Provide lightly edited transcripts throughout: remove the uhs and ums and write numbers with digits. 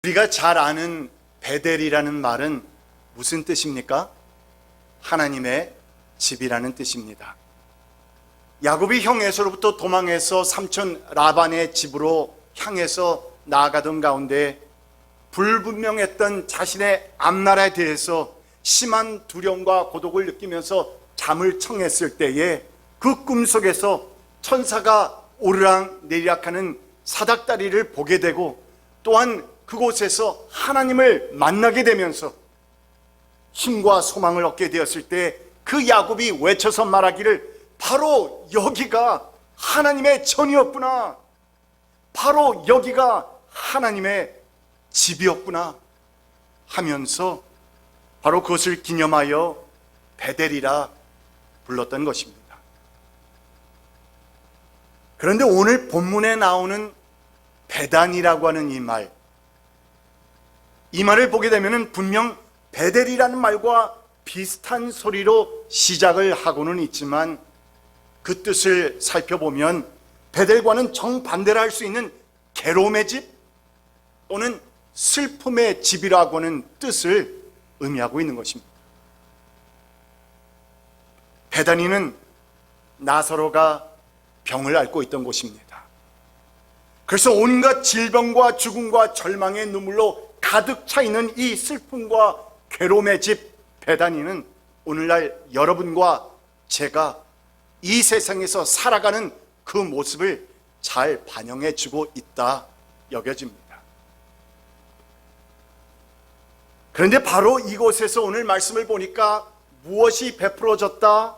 우리가 잘 아는 베델이라는 말은 무슨 뜻입니까? 하나님의 집이라는 뜻입니다. 야곱이 형 에서로부터 도망해서 삼촌 라반의 집으로 향해서 나아가던 가운데 불분명했던 자신의 앞나라에 대해서 심한 두려움과 고독을 느끼면서 잠을 청했을 때에 그 꿈속에서 천사가 오르락 내리락하는 사닥다리를 보게 되고, 또한 그곳에서 하나님을 만나게 되면서 힘과 소망을 얻게 되었을 때 그 야곱이 외쳐서 말하기를, 바로 여기가 하나님의 전이었구나, 바로 여기가 하나님의 집이었구나 하면서 바로 그것을 기념하여 베델이라 불렀던 것입니다. 그런데 오늘 본문에 나오는 베단이라고 하는 이 말을 보게 되면 분명 베델이라는 말과 비슷한 소리로 시작을 하고는 있지만, 그 뜻을 살펴보면 베델과는 정반대를 할 수 있는 괴로움의 집 또는 슬픔의 집이라고 하는 뜻을 의미하고 있는 것입니다. 베다니는 나사로가 병을 앓고 있던 곳입니다. 그래서 온갖 질병과 죽음과 절망의 눈물로 가득 차 있는 이 슬픔과 괴로움의 집 베다니는 오늘날 여러분과 제가 이 세상에서 살아가는 그 모습을 잘 반영해 주고 있다 여겨집니다. 그런데 바로 이곳에서 오늘 말씀을 보니까 무엇이 베풀어졌다?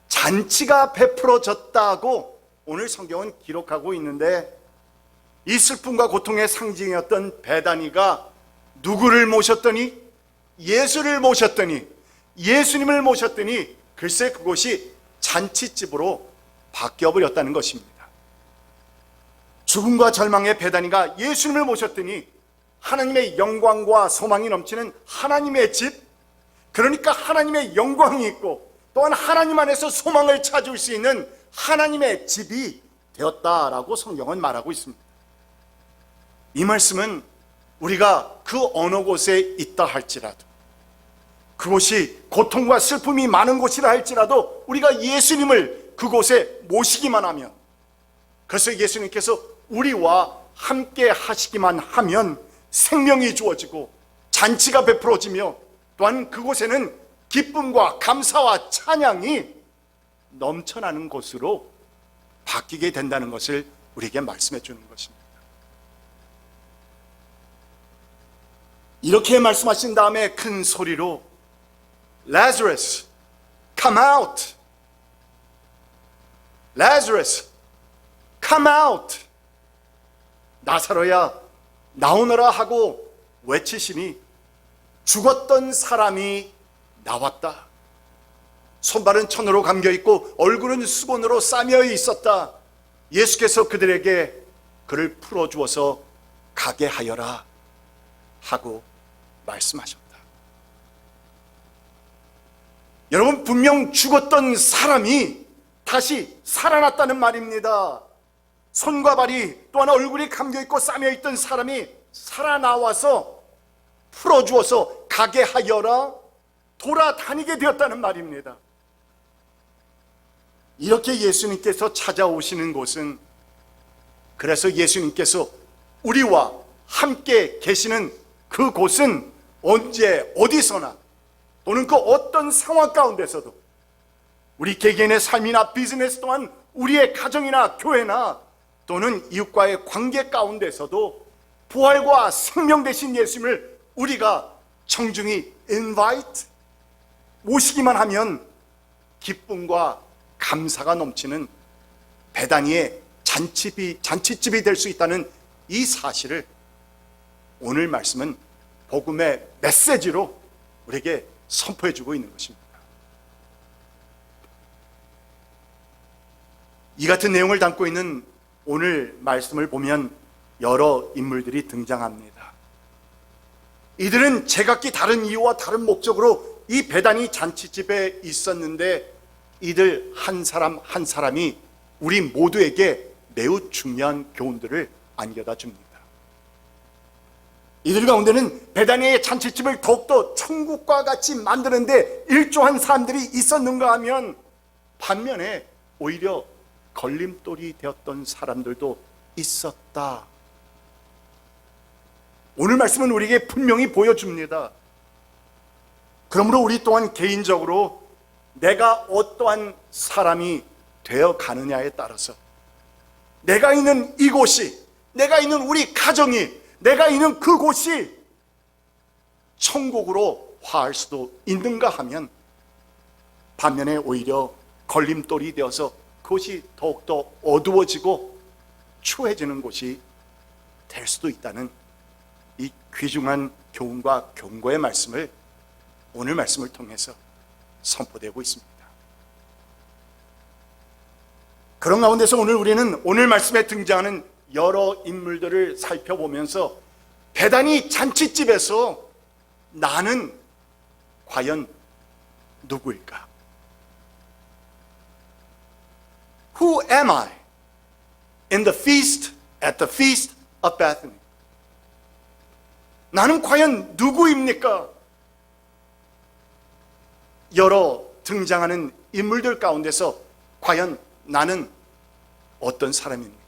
잔치가 베풀어졌다고 오늘 성경은 기록하고 있는데, 이 슬픔과 고통의 상징이었던 베다니가 누구를 모셨더니? 예수를 모셨더니, 예수님을 모셨더니 글쎄 그곳이 잔치집으로 바뀌어버렸다는 것입니다. 죽음과 절망의 베다니가 예수님을 모셨더니 하나님의 영광과 소망이 넘치는 하나님의 집, 그러니까 하나님의 영광이 있고 또한 하나님 안에서 소망을 찾을 수 있는 하나님의 집이 되었다라고 성경은 말하고 있습니다. 이 말씀은 우리가 그 어느 곳에 있다 할지라도, 그곳이 고통과 슬픔이 많은 곳이라 할지라도 우리가 예수님을 그곳에 모시기만 하면, 그래서 예수님께서 우리와 함께 하시기만 하면 생명이 주어지고 잔치가 베풀어지며, 또한 그곳에는 기쁨과 감사와 찬양이 넘쳐나는 곳으로 바뀌게 된다는 것을 우리에게 말씀해 주는 것입니다. 이렇게 말씀하신 다음에 큰 소리로 Lazarus, come out. Lazarus, come out. 나사로야, 나오너라 하고 외치시니 죽었던 사람이 나왔다. 손발은 천으로 감겨있고 얼굴은 수건으로 싸매어 있었다. 예수께서 그들에게 그를 풀어주어서 가게 하여라 하고 말씀하셨다. 여러분, 분명 죽었던 사람이 다시 살아났다는 말입니다. 손과 발이 또한 얼굴이 감겨있고 싸매어있던 사람이 살아나와서 풀어주어서 가게 하여라, 돌아다니게 되었다는 말입니다. 이렇게 예수님께서 찾아오시는 곳은, 그래서 예수님께서 우리와 함께 계시는 그 곳은 언제 어디서나 또는 그 어떤 상황 가운데서도 우리 개개인의 삶이나 비즈니스 또한 우리의 가정이나 교회나 또는 이웃과의 관계 가운데서도 부활과 생명 되신 예수님을 우리가 청중히 invite, 모시기만 하면 기쁨과 감사가 넘치는 베다니의 잔치집이 될 수 있다는 이 사실을 오늘 말씀은 복음의 메시지로 우리에게 선포해 주고 있는 것입니다. 이 같은 내용을 담고 있는 오늘 말씀을 보면 여러 인물들이 등장합니다. 이들은 제각기 다른 이유와 다른 목적으로 이 베다니 잔치집에 있었는데, 이들 한 사람 한 사람이 우리 모두에게 매우 중요한 교훈들을 안겨다 줍니다. 이들 가운데는 베다니의 잔치집을 더욱더 천국과 같이 만드는데 일조한 사람들이 있었는가 하면, 반면에 오히려 걸림돌이 되었던 사람들도 있었다. 오늘 말씀은 우리에게 분명히 보여줍니다. 그러므로 우리 또한 개인적으로 내가 어떠한 사람이 되어 가느냐에 따라서 내가 있는 이곳이, 내가 있는 우리 가정이, 내가 있는 그곳이 천국으로 화할 수도 있는가 하면, 반면에 오히려 걸림돌이 되어서 그곳이 더욱더 어두워지고 추해지는 곳이 될 수도 있다는 이 귀중한 교훈과 경고의 말씀을 오늘 말씀을 통해서 선포되고 있습니다. 그런 가운데서 오늘 우리는 오늘 말씀에 등장하는 여러 인물들을 살펴보면서 베다니 잔치집에서 나는 과연 누구일까? Who am I in the feast, at the feast of Bethany? 나는 과연 누구입니까? 여러 등장하는 인물들 가운데서 과연 나는 어떤 사람입니까?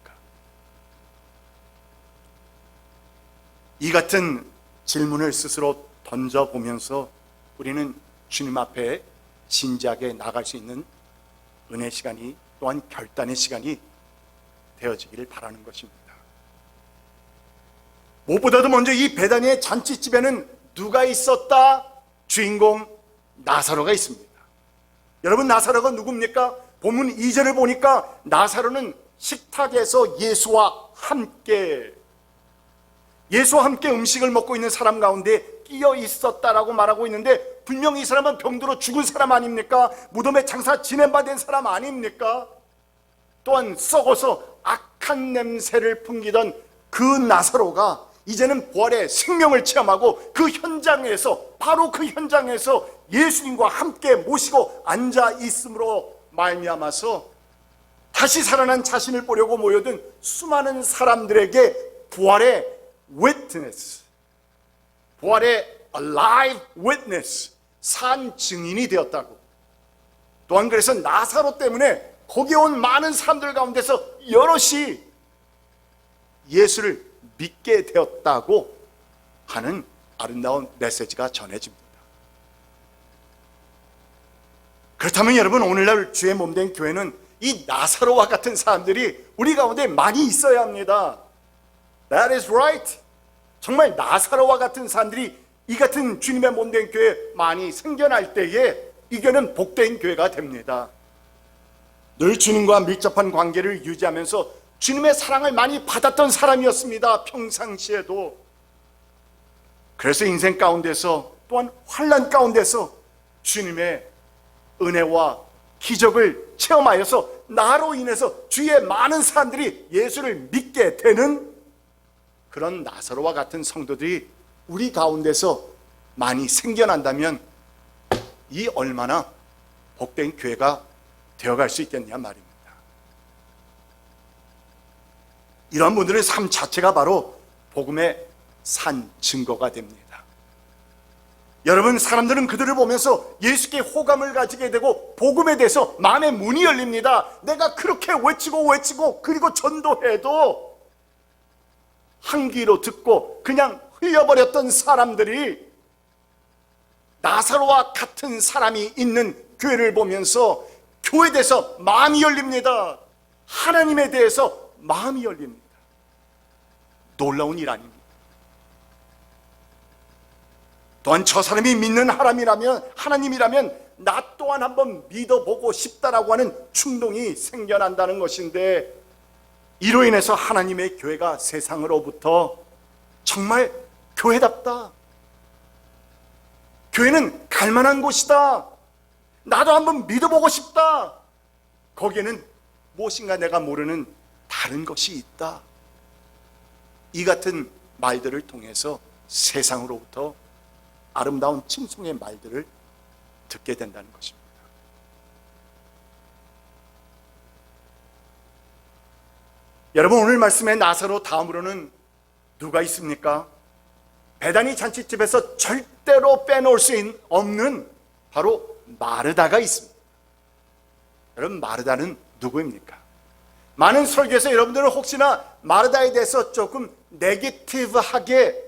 이 같은 질문을 스스로 던져보면서 우리는 주님 앞에 진지하게 나갈 수 있는 은혜 시간이, 또한 결단의 시간이 되어지기를 바라는 것입니다. 무엇보다도 먼저 이 베다니의 잔치집에는 누가 있었다? 주인공 나사로가 있습니다. 여러분, 나사로가 누굽니까? 본문 2절을 보니까 나사로는 식탁에서 예수와 함께 음식을 먹고 있는 사람 가운데 끼어 있었다라고 말하고 있는데, 분명히 이 사람은 병들어 죽은 사람 아닙니까? 무덤에 장사 지낸 바 된 사람 아닙니까? 또한 썩어서 악한 냄새를 풍기던 그 나사로가 이제는 부활의 생명을 체험하고 그 현장에서, 바로 그 현장에서 예수님과 함께 모시고 앉아 있음으로 말미암아서 다시 살아난 자신을 보려고 모여든 수많은 사람들에게 부활의 witness, 부활의 alive witness, 산 증인이 되었다고. 또한 그래서 나사로 때문에 거기에 온 많은 사람들 가운데서 여럿이 예수를 믿게 되었다고 하는 아름다운 메시지가 전해집니다. 그렇다면 여러분, 오늘날 주의 몸된 교회는 이 나사로와 같은 사람들이 우리 가운데 많이 있어야 합니다. That is right. 정말 나사로와 같은 사람들이 이 같은 주님의 몸된 교회 많이 생겨날 때에 이 교회는 복된 교회가 됩니다. 늘 주님과 밀접한 관계를 유지하면서 주님의 사랑을 많이 받았던 사람이었습니다. 평상시에도. 그래서 인생 가운데서, 또한 환난 가운데서 주님의 은혜와 기적을 체험하여서 나로 인해서 주위의 많은 사람들이 예수를 믿게 되는 그런 나사로와 같은 성도들이 우리 가운데서 많이 생겨난다면 이 얼마나 복된 교회가 되어갈 수 있겠냐 말입니다. 이러한 분들의 삶 자체가 바로 복음의 산 증거가 됩니다. 여러분, 사람들은 그들을 보면서 예수께 호감을 가지게 되고 복음에 대해서 마음의 문이 열립니다. 내가 그렇게 외치고 그리고 전도해도 한 귀로 듣고 그냥 흘려버렸던 사람들이 나사로와 같은 사람이 있는 교회를 보면서 교회에 대해서 마음이 열립니다. 하나님에 대해서 마음이 열립니다. 놀라운 일 아닙니까? 또한 저 사람이 믿는 하나님이라면 나 또한 한번 믿어보고 싶다라고 하는 충동이 생겨난다는 것인데, 이로 인해서 하나님의 교회가 세상으로부터 정말 교회답다, 교회는 갈만한 곳이다, 나도 한번 믿어보고 싶다, 거기에는 무엇인가 내가 모르는 다른 것이 있다, 이 같은 말들을 통해서 세상으로부터 아름다운 칭송의 말들을 듣게 된다는 것입니다. 여러분, 오늘 말씀의 나사로 다음으로는 누가 있습니까? 베다니 잔치집에서 절대로 빼놓을 수 없는 바로 마르다가 있습니다. 여러분, 마르다는 누구입니까? 많은 설교에서 여러분들은 혹시나 마르다에 대해서 조금 네거티브하게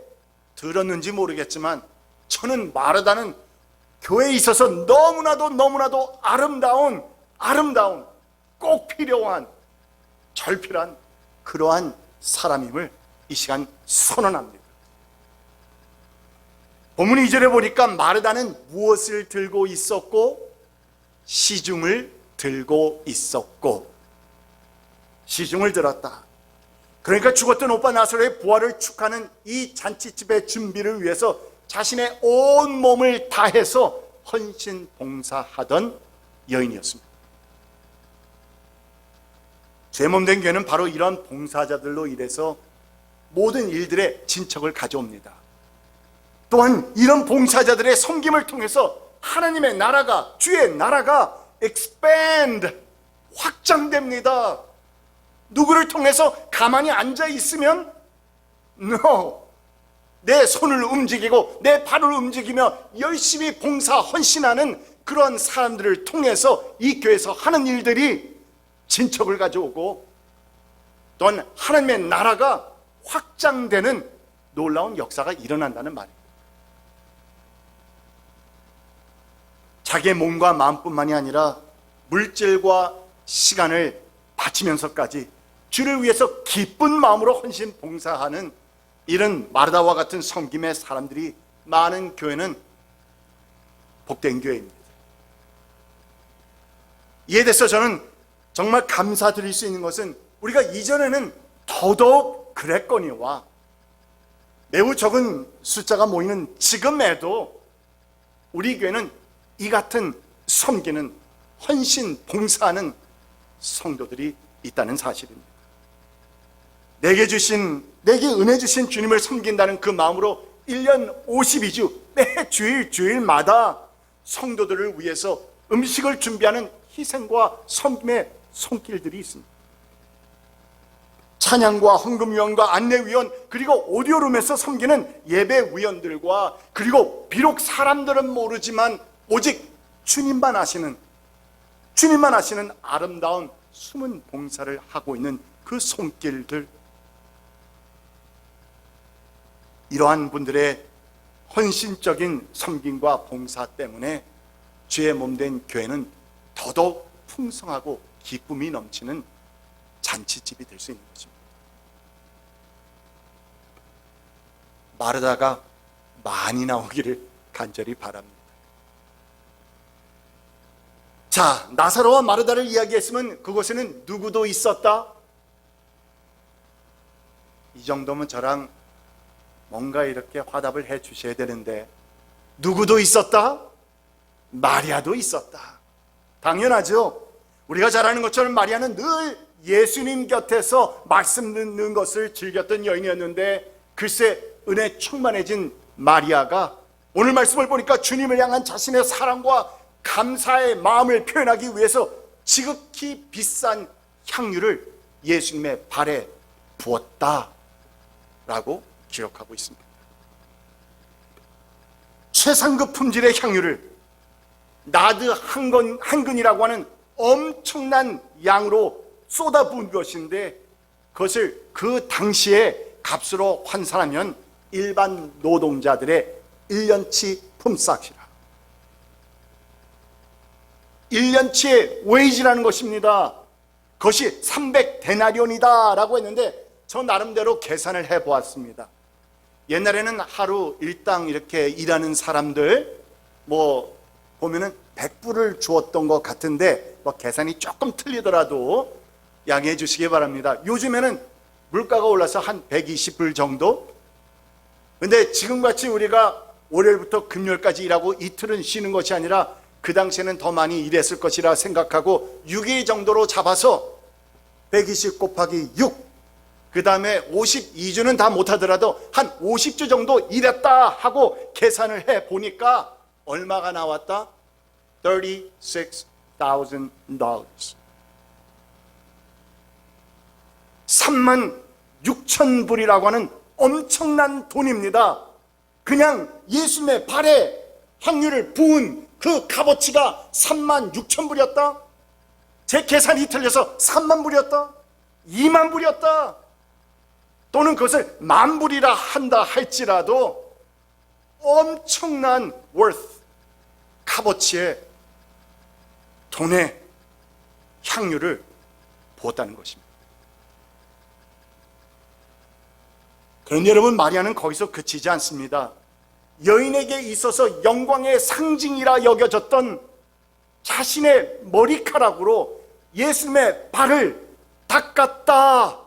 들었는지 모르겠지만, 저는 마르다는 교회에 있어서 너무나도 아름다운 꼭 필요한 절필한 그러한 사람임을 이 시간 선언합니다. 본문 2절에 보니까 마르다는 무엇을 들고 있었고? 시중을 들고 있었고. 시중을 들었다. 그러니까 죽었던 오빠 나사로의 부활을 축하하는 이 잔치집의 준비를 위해서 자신의 온 몸을 다해서 헌신 봉사하던 여인이었습니다. 죄 몸된 교회는 바로 이런 봉사자들로 인해서 모든 일들의 진척을 가져옵니다. 또한 이런 봉사자들의 섬김을 통해서 하나님의 나라가, 주의 나라가 expand, 확장됩니다. 누구를 통해서 가만히 앉아 있으면 no, 내 손을 움직이고 내 발을 움직이며 열심히 봉사 헌신하는 그런 사람들을 통해서 이 교회에서 하는 일들이 진척을 가져오고, 또한 하나님의 나라가 확장되는 놀라운 역사가 일어난다는 말입니다. 자기의 몸과 마음뿐만이 아니라 물질과 시간을 바치면서까지 주를 위해서 기쁜 마음으로 헌신 봉사하는 이런 마르다와 같은 섬김의 사람들이 많은 교회는 복된 교회입니다. 이에 대해서 저는 정말 감사드릴 수 있는 것은, 우리가 이전에는 더더욱 그랬거니와 매우 적은 숫자가 모이는 지금에도 우리 교회는 이 같은 섬기는, 헌신 봉사하는 성도들이 있다는 사실입니다. 내게 은혜 주신 주님을 섬긴다는 그 마음으로 1년 52주 매 주일마다 성도들을 위해서 음식을 준비하는 희생과 섬김의 손길들이 있습니다. 찬양과 헌금위원과 안내위원, 그리고 오디오룸에서 섬기는 예배위원들과, 그리고 비록 사람들은 모르지만 오직 주님만 아시는 아름다운 숨은 봉사를 하고 있는 그 손길들, 이러한 분들의 헌신적인 섬김과 봉사 때문에 주의 몸된 교회는 더더욱 풍성하고 기쁨이 넘치는 잔치집이 될 수 있는 것입니다. 마르다가 많이 나오기를 간절히 바랍니다. 자, 나사로와 마르다를 이야기했으면 그곳에는 누구도 있었다? 이 정도면 저랑 뭔가 이렇게 화답을 해 주셔야 되는데, 누구도 있었다? 마리아도 있었다. 당연하죠. 우리가 잘 아는 것처럼 마리아는 늘 예수님 곁에서 말씀 듣는 것을 즐겼던 여인이었는데, 글쎄 은혜 충만해진 마리아가 오늘 말씀을 보니까 주님을 향한 자신의 사랑과 감사의 마음을 표현하기 위해서 지극히 비싼 향유를 예수님의 발에 부었다라고 기록하고 있습니다. 최상급 품질의 향유를 나드 한 근이라고 하는 엄청난 양으로 쏟아부은 것인데, 그것을 그 당시의 값으로 환산하면 일반 노동자들의 1년치 품삯이라, 1년치의 웨이지라는 것입니다. 그것이 300데나리온이다 라고 했는데, 저 나름대로 계산을 해보았습니다. 옛날에는 하루 일당 이렇게 일하는 사람들 보면은 100불을 주었던 것 같은데, 계산이 조금 틀리더라도 양해해 주시기 바랍니다. 요즘에는 물가가 올라서 한 120불 정도? 근데 지금같이 우리가 월요일부터 금요일까지 일하고 이틀은 쉬는 것이 아니라 그 당시에는 더 많이 일했을 것이라 생각하고 6일 정도로 잡아서 120 곱하기 6, 그 다음에 52주는 다 못하더라도 한 50주 정도 일했다 하고 계산을 해보니까 얼마가 나왔다? $36,000. 36,000불이라고 하는 엄청난 돈입니다. 그냥 예수님의 발에 향유를 부은 그 값어치가 36,000불이었다? 제 계산이 틀려서 30,000불이었다? 20,000불이었다? 또는 그것을 10,000불이라 한다 할지라도 엄청난 worth, 값어치의 돈의 향유를 부었다는 것입니다. 그런데 여러분, 마리아는 거기서 그치지 않습니다. 여인에게 있어서 영광의 상징이라 여겨졌던 자신의 머리카락으로 예수님의 발을 닦았다.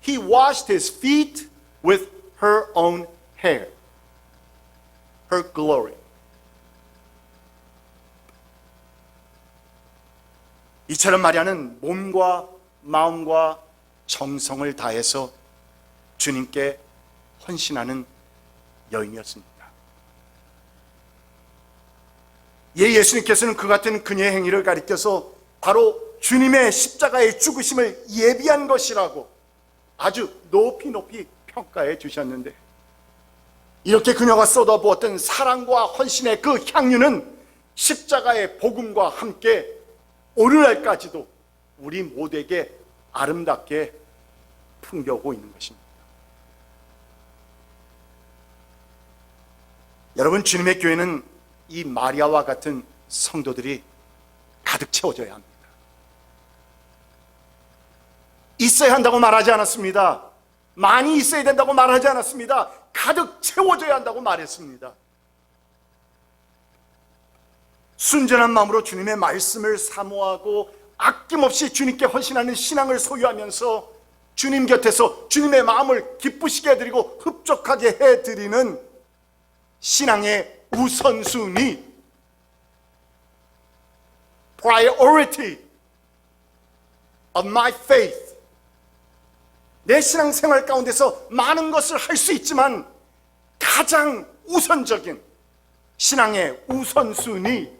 He washed his feet with her own hair, her glory. 이처럼 마리아는 몸과 마음과 정성을 다해서 주님께 헌신하는 여인이었습니다. 예수님께서는 그 같은 그녀의 행위를 가리켜서 바로 주님의 십자가의 죽으심을 예비한 것이라고 아주 높이 평가해 주셨는데, 이렇게 그녀가 쏟아부었던 사랑과 헌신의 그 향유는 십자가의 복음과 함께 오늘날까지도 우리 모두에게 아름답게 풍겨오고 있는 것입니다. 여러분, 주님의 교회는 이 마리아와 같은 성도들이 가득 채워져야 합니다. 있어야 한다고 말하지 않았습니다. 많이 있어야 된다고 말하지 않았습니다. 가득 채워져야 한다고 말했습니다. 순전한 마음으로 주님의 말씀을 사모하고 아낌없이 주님께 헌신하는 신앙을 소유하면서 주님 곁에서 주님의 마음을 기쁘시게 해드리고 흡족하게 해드리는 신앙의 우선순위, priority of my faith. 내 신앙생활 가운데서 많은 것을 할 수 있지만 가장 우선적인 신앙의 우선순위,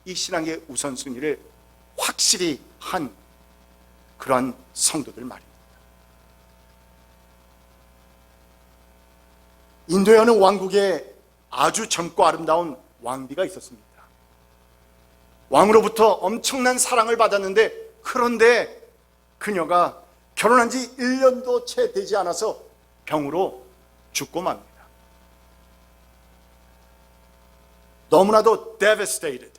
이 신앙의 우선순위를 확실히 한 그런 성도들 말입니다. 인도에 어느 왕국에 아주 젊고 아름다운 왕비가 있었습니다. 왕으로부터 엄청난 사랑을 받았는데, 그런데 그녀가 결혼한 지 1년도 채 되지 않아서 병으로 죽고 맙니다. 너무나도 devastated,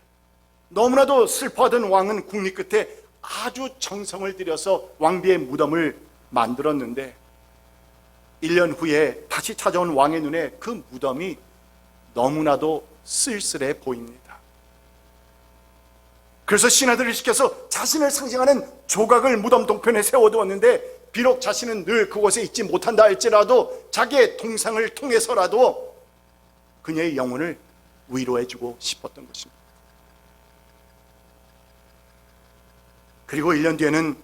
너무나도 슬퍼하던 왕은 국리 끝에 아주 정성을 들여서 왕비의 무덤을 만들었는데, 1년 후에 다시 찾아온 왕의 눈에 그 무덤이 너무나도 쓸쓸해 보입니다. 그래서 신하들을 시켜서 자신을 상징하는 조각을 무덤 동편에 세워두었는데, 비록 자신은 늘 그곳에 있지 못한다 할지라도 자기의 동상을 통해서라도 그녀의 영혼을 위로해주고 싶었던 것입니다. 그리고 1년 뒤에는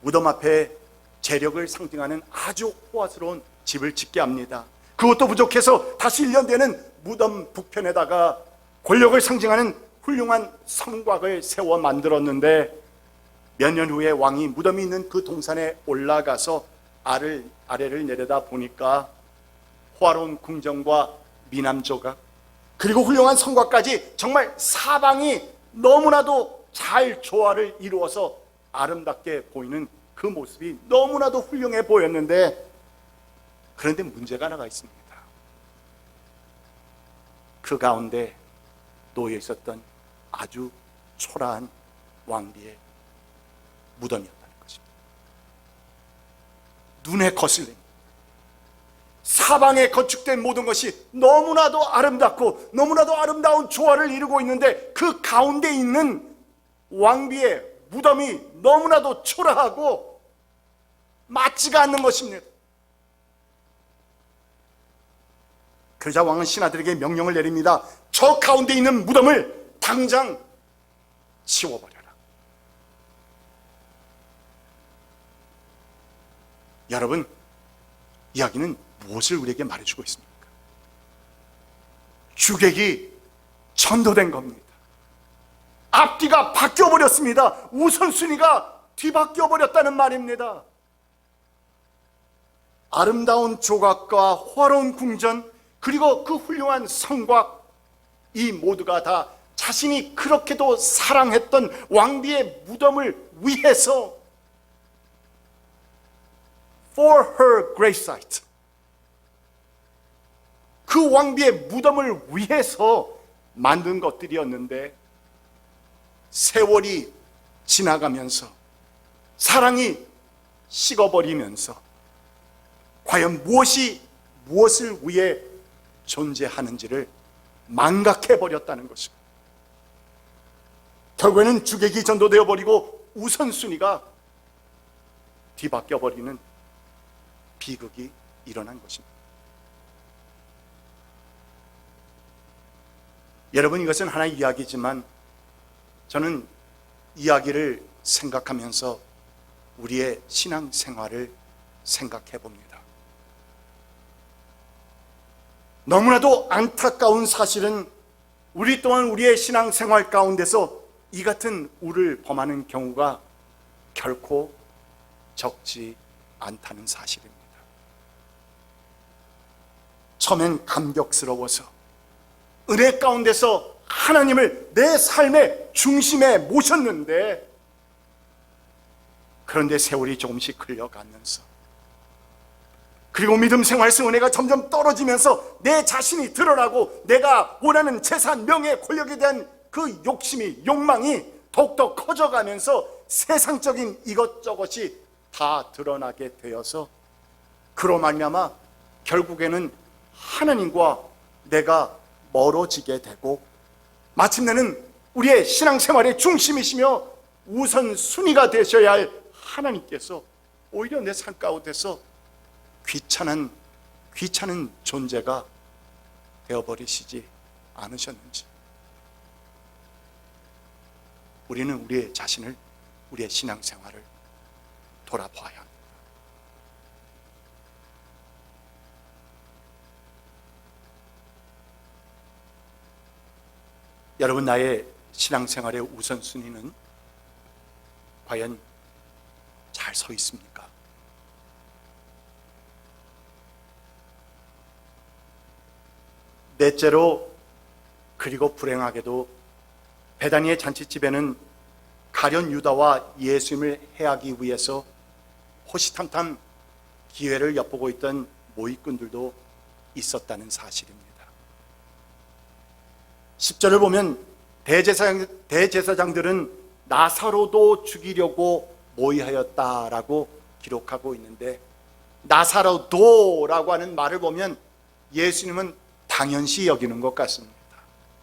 무덤 앞에 재력을 상징하는 아주 호화스러운 집을 짓게 합니다. 그것도 부족해서 다시 1년 뒤에는 무덤 북편에다가 권력을 상징하는 훌륭한 성곽을 세워 만들었는데, 몇 년 후에 왕이 무덤이 있는 그 동산에 올라가서 아래를 내려다 보니까 호화로운 궁전과 미남조각, 그리고 훌륭한 성곽까지 정말 사방이 너무나도 잘 조화를 이루어서 아름답게 보이는 그 모습이 너무나도 훌륭해 보였는데, 그런데 문제가 하나가 있습니다. 그 가운데 놓여 있었던 아주 초라한 왕비의 무덤이었다는 것입니다. 눈에 거슬립니다. 사방에 건축된 모든 것이 너무나도 아름답고 너무나도 아름다운 조화를 이루고 있는데, 그 가운데 있는 왕비의 무덤이 너무나도 초라하고 맞지가 않는 것입니다. 그러자 왕은 신하들에게 명령을 내립니다. 저 가운데 있는 무덤을 당장 치워버려라. 여러분, 이야기는 무엇을 우리에게 말해주고 있습니까? 주객이 전도된 겁니다. 앞뒤가 바뀌어버렸습니다. 우선순위가 뒤바뀌어버렸다는 말입니다. 아름다운 조각과 화려한 궁전, 그리고 그 훌륭한 성곽, 이 모두가 다 자신이 그렇게도 사랑했던 왕비의 무덤을 위해서 for her gravesite, 그 왕비의 무덤을 위해서 만든 것들이었는데, 세월이 지나가면서 사랑이 식어버리면서 과연 무엇을 위해 존재하는지를 망각해버렸다는 것입니다. 결국에는 주객이 전도되어 버리고 우선순위가 뒤바뀌어 버리는 비극이 일어난 것입니다. 여러분, 이것은 하나의 이야기지만 저는 이야기를 생각하면서 우리의 신앙생활을 생각해 봅니다. 너무나도 안타까운 사실은 우리 또한 우리의 신앙생활 가운데서 이 같은 우를 범하는 경우가 결코 적지 않다는 사실입니다. 처음엔 감격스러워서 은혜 가운데서 하나님을 내 삶의 중심에 모셨는데, 그런데 세월이 조금씩 흘러가면서, 그리고 믿음 생활에서 은혜가 점점 떨어지면서 내 자신이 드러나고 내가 원하는 재산, 명예, 권력에 대한 그 욕심이, 욕망이 더욱더 커져가면서 세상적인 이것저것이 다 드러나게 되어서 그로 말미암아 결국에는 하나님과 내가 멀어지게 되고, 마침내는 우리의 신앙생활의 중심이시며 우선순위가 되셔야 할 하나님께서 오히려 내 삶 가운데서 귀찮은 존재가 되어버리시지 않으셨는지, 우리는 우리의 자신을, 우리의 신앙생활을 돌아봐야 합니다. 여러분, 나의 신앙생활의 우선순위는 과연 잘 서 있습니까? 넷째로, 그리고 불행하게도 베다니의 잔치집에는 가룟 유다와 예수님을 해하기 위해서 호시탐탐 기회를 엿보고 있던 모의꾼들도 있었다는 사실입니다. 10절을 보면 대제사장들은 나사로도 죽이려고 모의하였다라고 기록하고 있는데, 나사로도라고 하는 말을 보면 예수님은 당연시 여기는 것 같습니다.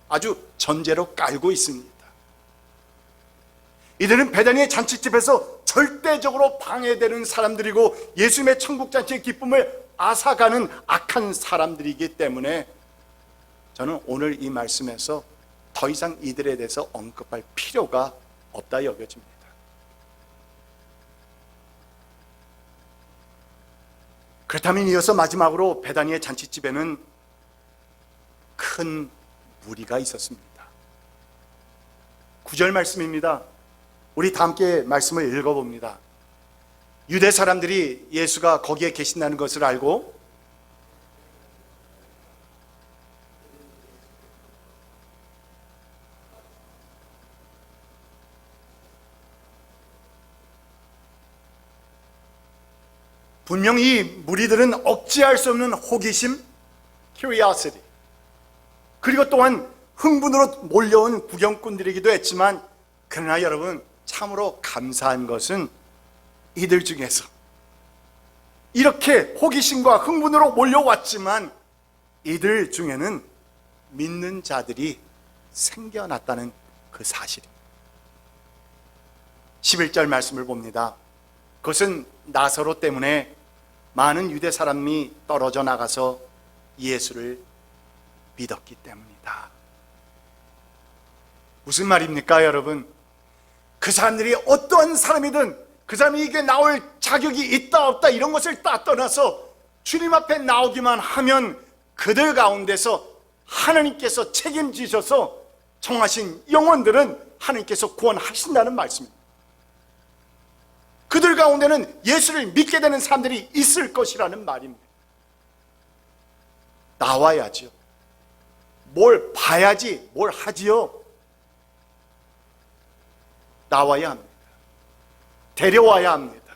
아주 전제로 깔고 있습니다. 이들은 베다니의 잔치집에서 절대적으로 방해되는 사람들이고 예수님의 천국잔치의 기쁨을 앗아가는 악한 사람들이기 때문에 저는 오늘 이 말씀에서 더 이상 이들에 대해서 언급할 필요가 없다 여겨집니다. 그렇다면 이어서 마지막으로 베다니의 잔치집에는 큰 무리가 있었습니다. 9절 말씀입니다. 우리 다 함께 말씀을 읽어봅니다. 유대 사람들이 예수가 거기에 계신다는 것을 알고 분명히 무리들은 억제할 수 없는 호기심, curiosity, 그리고 또한 흥분으로 몰려온 구경꾼들이기도 했지만, 그러나 여러분, 참으로 감사한 것은 이들 중에서 이렇게 호기심과 흥분으로 몰려왔지만 이들 중에는 믿는 자들이 생겨났다는 그 사실입니다. 11절 말씀을 봅니다. 그것은 나사로 때문에 많은 유대 사람이 떨어져 나가서 예수를 믿었기 때문이다. 무슨 말입니까, 여러분? 그 사람들이 어떠한 사람이든 그 사람이 이게 나올 자격이 있다 없다 이런 것을 다 떠나서 주님 앞에 나오기만 하면 그들 가운데서 하나님께서 책임지셔서 정하신 영혼들은 하나님께서 구원하신다는 말씀입니다. 그들 가운데는 예수를 믿게 되는 사람들이 있을 것이라는 말입니다. 나와야죠. 뭘 봐야지 뭘 하지요. 나와야 합니다. 데려와야 합니다.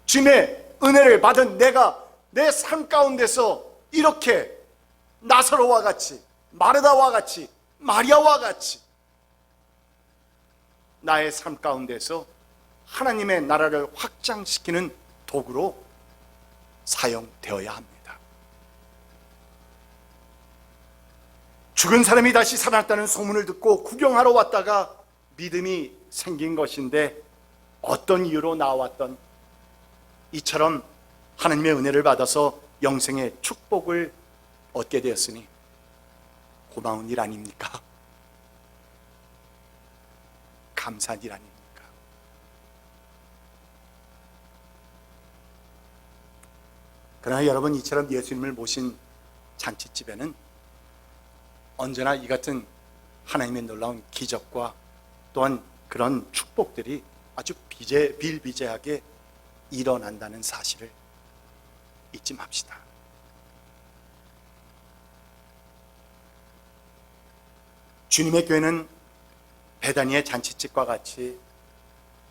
주님의 은혜를 받은 내가 내 삶 가운데서 이렇게 나사로와 같이, 마르다와 같이, 마리아와 같이 나의 삶 가운데서 하나님의 나라를 확장시키는 도구로 사용되어야 합니다. 죽은 사람이 다시 살아났다는 소문을 듣고 구경하러 왔다가 믿음이 생긴 것인데, 어떤 이유로 나왔던 이처럼 하나님의 은혜를 받아서 영생의 축복을 얻게 되었으니 고마운 일 아닙니까? 감사한 일 아닙니까? 그러나 여러분, 이처럼 예수님을 모신 잔치집에는 언제나 이 같은 하나님의 놀라운 기적과 또한 그런 축복들이 아주 비일비재하게 일어난다는 사실을 잊지 맙시다. 주님의 교회는 베다니의 잔치집과 같이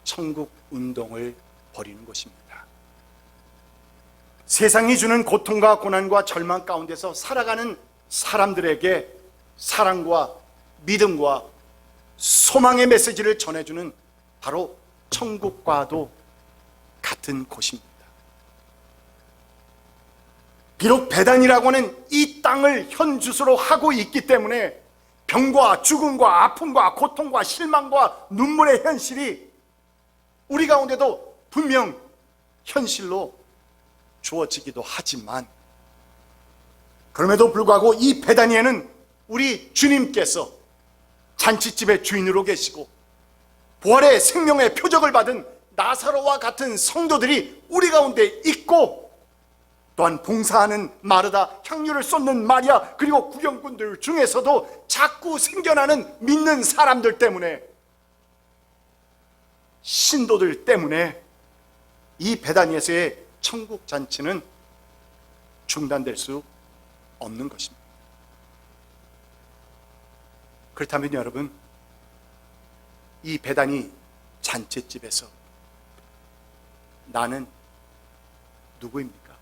천국 운동을 벌이는 곳입니다. 세상이 주는 고통과 고난과 절망 가운데서 살아가는 사람들에게 사랑과 믿음과 소망의 메시지를 전해주는 바로 천국과도 같은 곳입니다. 비록 베단이라고 하는 이 땅을 현주소로 하고 있기 때문에 병과 죽음과 아픔과 고통과 실망과 눈물의 현실이 우리 가운데도 분명 현실로 주어지기도 하지만, 그럼에도 불구하고 이 베다니에는 우리 주님께서 잔치집의 주인으로 계시고 부활의 생명의 표적을 받은 나사로와 같은 성도들이 우리 가운데 있고, 또한 봉사하는 마르다, 향유를 쏟는 마리아, 그리고 구경꾼들 중에서도 자꾸 생겨나는 믿는 사람들 때문에, 신도들 때문에 이 베다니에서의 천국 잔치는 중단될 수 없는 것입니다. 그렇다면 여러분, 이 베다니 잔치집에서 나는 누구입니까?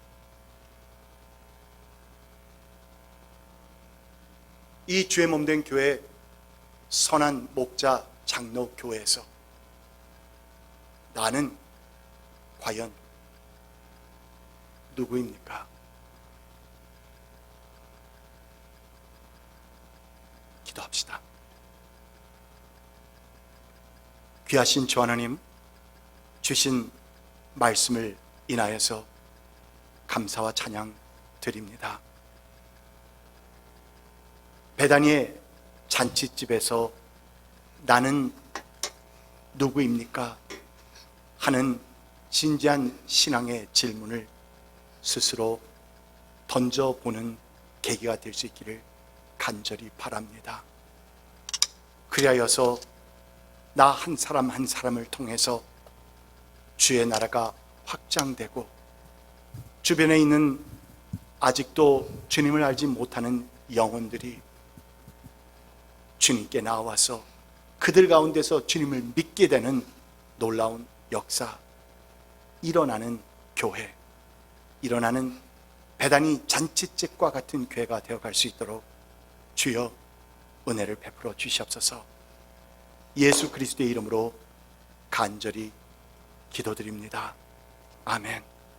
이 주의 몸된 교회 선한 목자 장로 교회에서 나는 과연 누구입니까? 기도합시다. 귀하신 주 하나님, 주신 말씀을 인하여서 감사와 찬양 드립니다. 베다니의 잔치집에서 나는 누구입니까? 하는 진지한 신앙의 질문을 스스로 던져보는 계기가 될 수 있기를 간절히 바랍니다. 그리하여서 나 한 사람 한 사람을 통해서 주의 나라가 확장되고, 주변에 있는 아직도 주님을 알지 못하는 영혼들이 주님께 나와서 그들 가운데서 주님을 믿게 되는 놀라운 역사, 일어나는 교회, 일어나는 베다니 잔치집과 같은 교회가 되어갈 수 있도록 주여 은혜를 베풀어 주시옵소서. 예수 그리스도의 이름으로 간절히 기도드립니다. 아멘.